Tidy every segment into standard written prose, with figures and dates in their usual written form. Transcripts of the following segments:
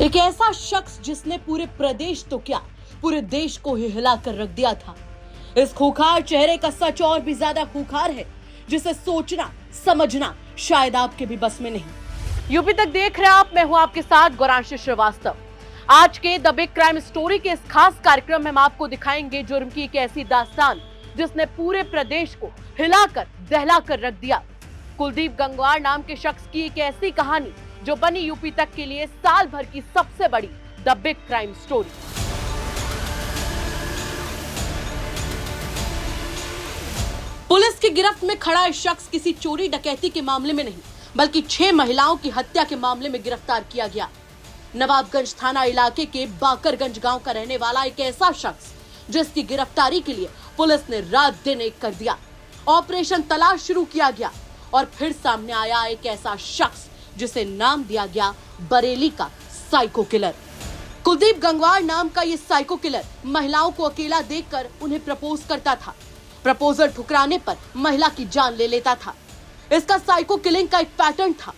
एक ऐसा शख्स जिसने पूरे प्रदेश तो क्या पूरे देश को ही हिला कर रख दिया था। इस खूंखार चेहरे का सच और भी ज्यादा खूंखार है, जिसे सोचना समझना शायद आपके भी बस में नहीं। यूपी तक देख रहे आप, मैं हूं आपके साथ गौरांशी श्रीवास्तव। आज के द बिग क्राइम स्टोरी के इस खास कार्यक्रम में हम आपको दिखाएंगे जुर्म की एक ऐसी दास्तान जिसने पूरे प्रदेश को हिलाकर दहलाकर रख दिया। कुलदीप गंगवार नाम के शख्स की एक ऐसी कहानी जो बनी यूपी तक के लिए साल भर की सबसे बड़ी the big crime story. Police की गिरफ्त में खड़ा यह शख्स किसी चोरी डकैती के मामले में नहीं, बल्कि 6 महिलाओं की हत्या के मामले में गिरफ्तार किया गया। नवाबगंज थाना इलाके के बाकरगंज गांव का रहने वाला एक ऐसा शख्स जिसकी गिरफ्तारी के लिए पुलिस ने रात दिन एक कर दिया। ऑपरेशन तलाश शुरू किया गया और फिर सामने आया एक ऐसा शख्स जिसे नाम दिया गया बरेली का साइको किलर। कुलदीप गंगवार नाम का ये साइको किलर महिलाओं को अकेला देखकर उन्हें प्रपोज करता था। प्रपोजल ठुकराने पर महिला की जान ले लेता था। इसका साइको किलिंग का एक पैटर्न था।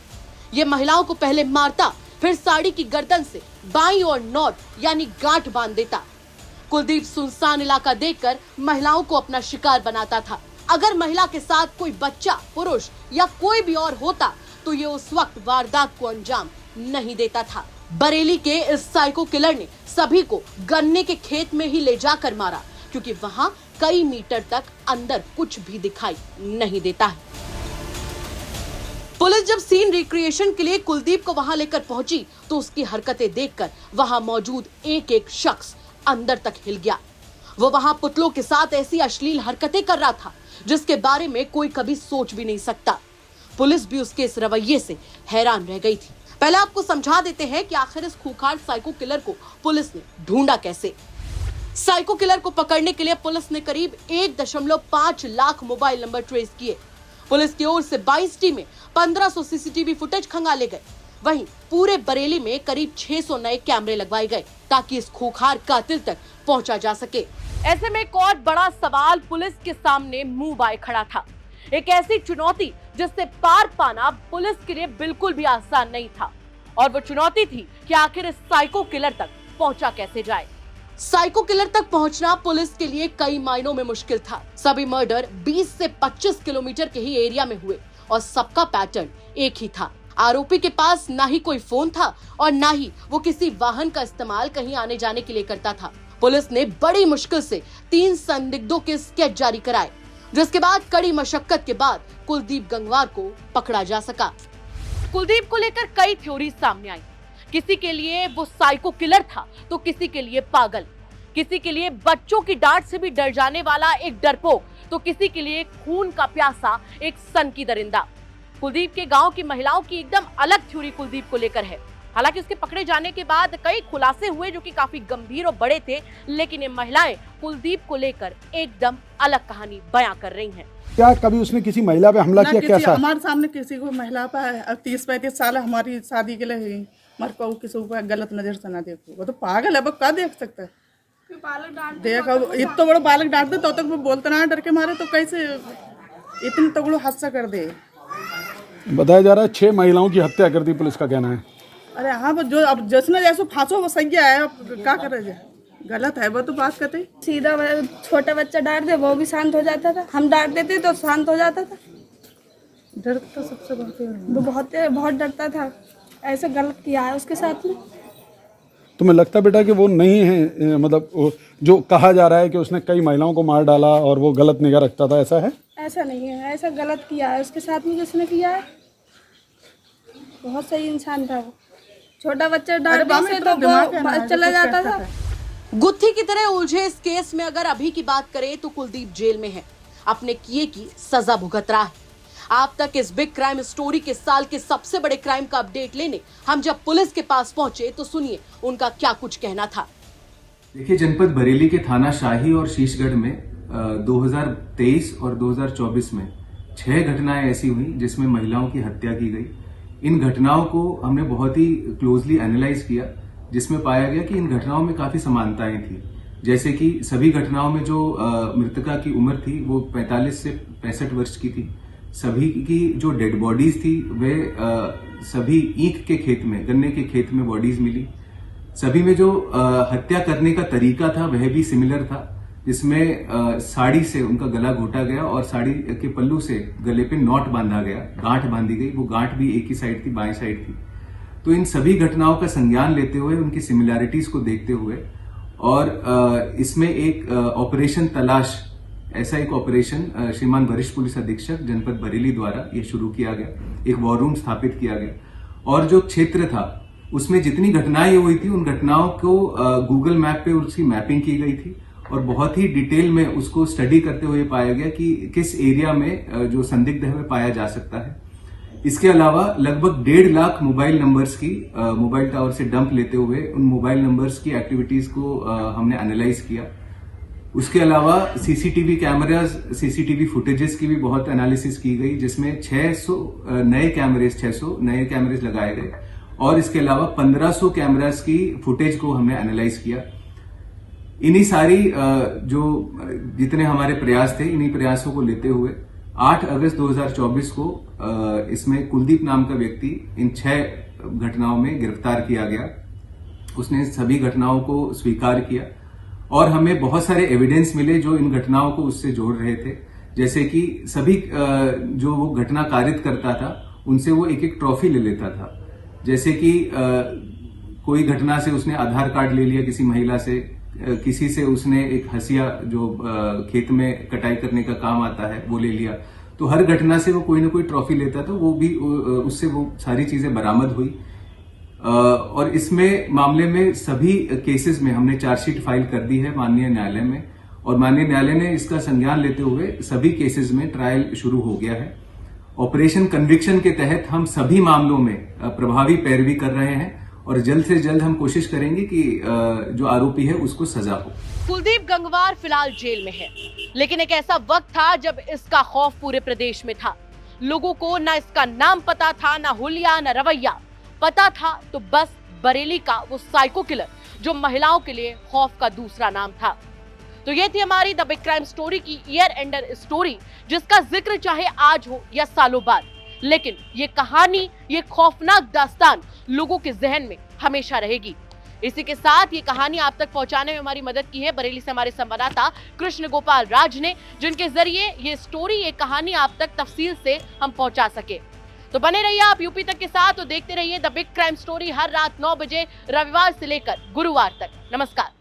ये महिलाओं को पहले मारता, फिर साड़ी की गर्दन से बाईं और नॉट यानी गांठ बांध देता। कुलदीप सुनसान इलाका देखकर महिलाओं को अपना शिकार बनाता था। अगर महिला के साथ कोई बच्चा, पुरुष या कोई भी और होता तो ये उस वक्त वारदात को अंजाम नहीं देता था। बरेली के इस साइको किलर ने सभी को गन्ने के खेत में ही ले जाकर मारा, क्योंकि वहां कई मीटर तक अंदर कुछ भी दिखाई नहीं देता है। पुलिस जब सीन रिक्रिएशन के लिए कुलदीप को वहां लेकर पहुंची तो उसकी हरकतें देखकर वहां मौजूद एक एक शख्स अंदर तक हिल गया। वो वहां पुतलों के साथ ऐसी अश्लील हरकतें कर रहा था जिसके बारे में कोई कभी सोच भी नहीं सकता। पुलिस भी उसके इस रवैये से हैरान रह गई थी। पहले आपको समझा देते हैं कि आखिर इस खूंखार साइको किलर को पुलिस ने ढूंढा कैसे। साइको किलर को पकड़ने के लिए पुलिस ने करीब 1.5 लाख मोबाइल नंबर ट्रेस किए। पुलिस की ओर से 22 टीमें 1500 सीसीटीवी फुटेज खंगाले गए। वहीं पूरे बरेली में करीब 600 नए कैमरे लगवाए गए ताकि इस खूंखार कातिल तक पहुंचा जा सके। ऐसे में एक और बड़ा सवाल पुलिस के सामने मुंह बाए खड़ा था। एक ऐसी चुनौती जिससे पार पाना पुलिस के लिए बिल्कुल भी आसान नहीं था, और वो चुनौती थी कि आखिर इस साइको किलर तक पहुंचा कैसे जाए। साइको किलर तक पहुंचना पुलिस के लिए कई मायनों में मुश्किल था। सभी मर्डर 20 से 25 किलोमीटर के ही एरिया में हुए और सबका पैटर्न एक ही था। आरोपी के पास ना ही कोई फोन था और ना ही वो किसी वाहन का इस्तेमाल कहीं आने जाने के लिए करता था। पुलिस ने बड़ी मुश्किल से 3 संदिग्धों के स्केच जारी कराए, जिसके बाद कड़ी मशक्कत के बाद कुलदीप गंगवार को पकड़ा जा सका। कुलदीप को लेकर कई थ्योरी सामने आई। किसी के लिए वो साइको किलर था तो किसी के लिए पागल, किसी के लिए बच्चों की डांट से भी डर जाने वाला एक डरपोक, तो किसी के लिए खून का प्यासा एक सन की दरिंदा। कुलदीप के गांव की महिलाओं की एकदम अलग थ्योरी कुलदीप को लेकर है। हालांकि उसके पकड़े जाने के बाद कई खुलासे हुए जो कि काफी गंभीर और बड़े थे, लेकिन ये महिलाएं कुलदीप को लेकर एकदम अलग कहानी बयां कर रही हैं। क्या कभी उसने किसी महिला पे हमला किया? कैसा? हमारे सामने किसी को महिला पर 30-35 साल हमारी शादी के लिए मर को किसी को गलत नजर से ना देखो। वो तो पागल है, वो क्या देख सकता है? देखो इतना बड़ा बालक डांट दे तो तक वो बोलता ना डर के मारे, तो कैसे इतनी तगड़ो हादसा कर दे। बताया जा रहा है 6 महिलाओं की हत्या कर दी, पुलिस का कहना है। अरे हाँ, जो अब जिसने जैसे फांसो वो सही है, अब क्या करे जाए? गलत है वो तो बात कहते। सीधा छोटा बच्चा डांट दे वो भी शांत हो जाता था, हम डांट देते तो शांत हो जाता था। डरता सबसे वो बहुत डरता था। ऐसे गलत किया है उसके साथ में। तुम्हें लगता बेटा कि वो नहीं है, मतलब जो कहा जा रहा है कि उसने कई महिलाओं को मार डाला और वो गलत निगाह रखता था, ऐसा है? ऐसा नहीं है, ऐसा गलत किया है उसके साथ में जिसने किया है। बहुत सही इंसान था वो। छोटा बच्चा डांटने से तो वो चला जाता था। गुत्थी की तरह उलझे इस केस में अगर अभी की बात करें तो कुलदीप जेल में है, अपने किए की सजा भुगत रहा है। आप तक इस बिग क्राइम स्टोरी के साल के सबसे बड़े क्राइम का अपडेट लेने हम जब पुलिस के पास पहुंचे तो सुनिए उनका क्या कुछ कहना था। देखिए, जनपद बरेली के थाना शाही और शीशगढ़ में 2023 और 2024 में 6 घटनाएं ऐसी हुई जिसमें महिलाओं की हत्या की गई। इन घटनाओं को हमने बहुत ही क्लोजली एनालाइज किया, जिसमें पाया गया कि इन घटनाओं में काफी समानताएं थी। जैसे कि सभी घटनाओं में जो मृतका की उम्र थी वो 45 से 65 वर्ष की थी। सभी की जो डेड बॉडीज थी वे सभी ईख के खेत में, गन्ने के खेत में बॉडीज मिली। सभी में जो हत्या करने का तरीका था वह भी सिमिलर था, जिसमें साड़ी से उनका गला घोटा गया और साड़ी के पल्लू से गले पे नॉट बांधा गया, गांठ बांधी गई। वो गांठ भी एक ही साइड थी, बाएं साइड थी। तो इन सभी घटनाओं का संज्ञान लेते हुए, उनकी सिमिलैरिटीज को देखते हुए और इसमें एक ऑपरेशन तलाश, ऐसा एक ऑपरेशन श्रीमान वरिष्ठ पुलिस अधीक्षक जनपद बरेली द्वारा ये शुरू किया गया। एक वॉर रूम स्थापित किया गया और जो क्षेत्र था उसमें जितनी घटनाएं हुई थी उन घटनाओं को गूगल मैप पे उसकी मैपिंग की गई थी और बहुत ही डिटेल में उसको स्टडी करते हुए पाया गया कि किस एरिया में जो संदिग्ध है वह पाया जा सकता है। इसके अलावा लगभग 1.5 लाख मोबाइल नंबर्स की मोबाइल टावर से डंप लेते हुए उन मोबाइल नंबर्स की एक्टिविटीज को हमने एनालाइज किया। उसके अलावा सीसीटीवी कैमरास, सीसीटीवी फुटेजेस की भी बहुत एनालिसिस की गई, जिसमें 600 नए कैमरेज लगाए गए और इसके अलावा 1500 कैमरास की फुटेज को हमने एनालाइज किया। इन्हीं सारी जो जितने हमारे प्रयास थे, इन्हीं प्रयासों को लेते हुए 8 अगस्त 2024 को इसमें कुलदीप नाम का व्यक्ति इन 6 घटनाओं में गिरफ्तार किया गया। उसने सभी घटनाओं को स्वीकार किया और हमें बहुत सारे एविडेंस मिले जो इन घटनाओं को उससे जोड़ रहे थे। जैसे कि सभी जो वो घटना कारित करता था उनसे वो एक ट्रॉफी ले लेता था। जैसे कि कोई घटना से उसने आधार कार्ड ले लिया किसी महिला से, किसी से उसने एक हंसिया जो खेत में कटाई करने का काम आता है वो ले लिया। तो हर घटना से वो कोई ना कोई ट्रॉफी लेता था, वो भी उससे वो सारी चीजें बरामद हुई। और इसमें मामले में सभी केसेस में हमने चार्जशीट फाइल कर दी है माननीय न्यायालय में और माननीय न्यायालय ने इसका संज्ञान लेते हुए सभी केसेस में ट्रायल शुरू हो गया है। ऑपरेशन कन्विक्शन के तहत हम सभी मामलों में प्रभावी पैरवी कर रहे हैं और जल्द से जल्द हम कोशिश करेंगे कि जो आरोपी है उसको सजा हो। कुलदीप गंगवार फिलहाल जेल में है, लेकिन एक ऐसा वक्त था जब इसका खौफ पूरे प्रदेश में था। लोगों को ना इसका नाम पता था, ना हुलिया, ना रवैया पता था, तो बस बरेली का वो साइको किलर जो महिलाओं के लिए खौफ का दूसरा नाम था। तो ये थी हमारी द बिग क्राइम स्टोरी की ईयर एंडर स्टोरी, जिसका जिक्र चाहे आज हो या सालों बाद, लेकिन ये कहानी, ये खौफनाक दास्तान लोगों के जहन में हमेशा रहेगी। इसी के साथ ये कहानी आप तक पहुंचाने में हमारी मदद की है बरेली से हमारे संवाददाता कृष्ण गोपाल राज ने, जिनके जरिए ये स्टोरी, ये कहानी आप तक तफसील से हम पहुंचा सके। तो बने रहिए आप यूपी तक के साथ और देखते रहिए द बिग क्राइम स्टोरी हर रात 9 बजे रविवार से लेकर गुरुवार तक। नमस्कार।